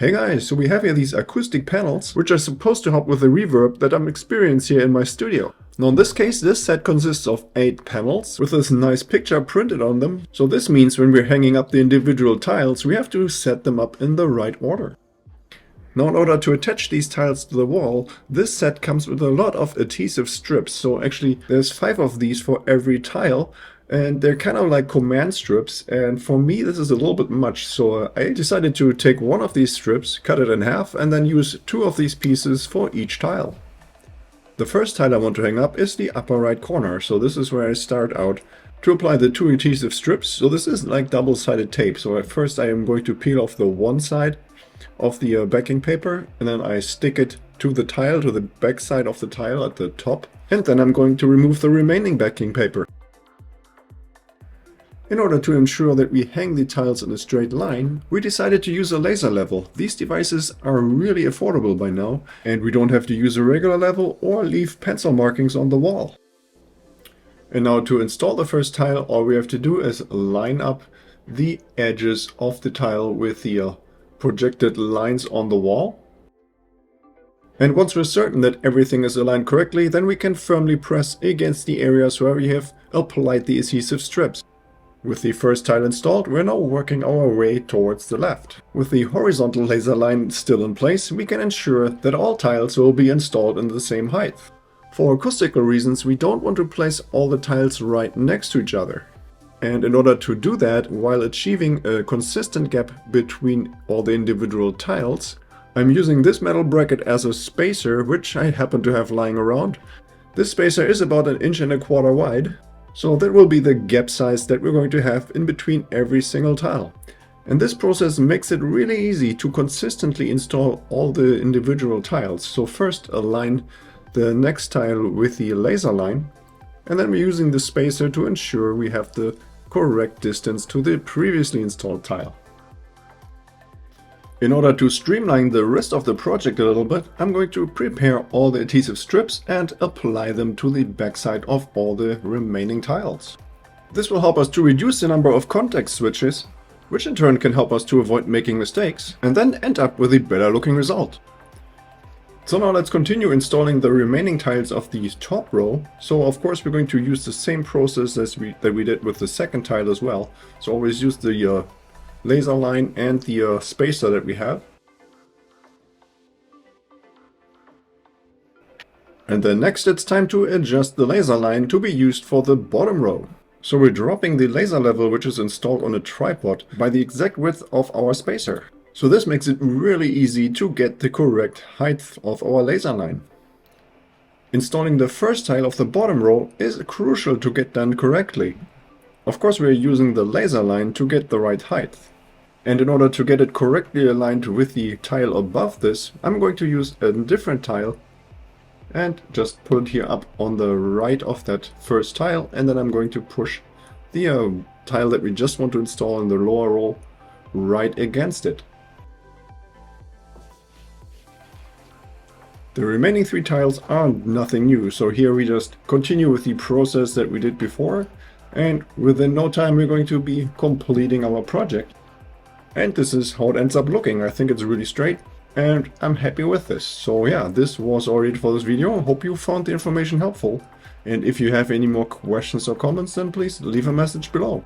Hey guys, so we have here these acoustic panels, which are supposed to help with the reverb that I'm experiencing here in my studio. Now in this case, this set consists of 8 panels with this nice picture printed on them. So this means when we're hanging up the individual tiles, we have to set them up in the right order. Now in order to attach these tiles to the wall, this set comes with a lot of adhesive strips. So actually there's 5 of these for every tile. And they're kind of like command strips, and for me this is a little bit much, so I decided to take one of these strips, cut it in half, and then use 2 of these pieces for each tile. The first tile I want to hang up is the upper right corner, so this is where I start out to apply the 2 adhesive strips. So this is like double-sided tape, so at first I am going to peel off the one side of the backing paper, and then I stick it to the tile, to the back side of the tile at the top, and then I'm going to remove the remaining backing paper. In order to ensure that we hang the tiles in a straight line, we decided to use a laser level. These devices are really affordable by now, and we don't have to use a regular level or leave pencil markings on the wall. And now to install the first tile, all we have to do is line up the edges of the tile with the projected lines on the wall. And once we're certain that everything is aligned correctly, then we can firmly press against the areas where we have applied the adhesive strips. With the first tile installed, we're now working our way towards the left. With the horizontal laser line still in place, we can ensure that all tiles will be installed in the same height. For acoustical reasons, we don't want to place all the tiles right next to each other. And in order to do that, while achieving a consistent gap between all the individual tiles, I'm using this metal bracket as a spacer, which I happen to have lying around. This spacer is about 1.25 inches wide. So that will be the gap size that we're going to have in between every single tile. And this process makes it really easy to consistently install all the individual tiles. So first align the next tile with the laser line, and then we're using the spacer to ensure we have the correct distance to the previously installed tile. In order to streamline the rest of the project a little bit, I'm going to prepare all the adhesive strips and apply them to the backside of all the remaining tiles. This will help us to reduce the number of contact switches, which in turn can help us to avoid making mistakes, and then end up with a better looking result. So now let's continue installing the remaining tiles of the top row. So of course we're going to use the same process as that we did with the second tile as well. So always use the laser line and the spacer that we have. And then next it's time to adjust the laser line to be used for the bottom row. So we're dropping the laser level, which is installed on a tripod, by the exact width of our spacer. So this makes it really easy to get the correct height of our laser line. Installing the first tile of the bottom row is crucial to get done correctly. Of course, we're using the laser line to get the right height. And in order to get it correctly aligned with the tile above this, I'm going to use a different tile and just put it here up on the right of that first tile, and then I'm going to push the tile that we just want to install in the lower row right against it. The remaining 3 tiles are nothing new, so here we just continue with the process that we did before. And within no time we're going to be completing our project. And this is how it ends up looking. I think it's really straight and I'm happy with this. So yeah, this was all it for this video. Hope you found the information helpful. And if you have any more questions or comments, then please leave a message below.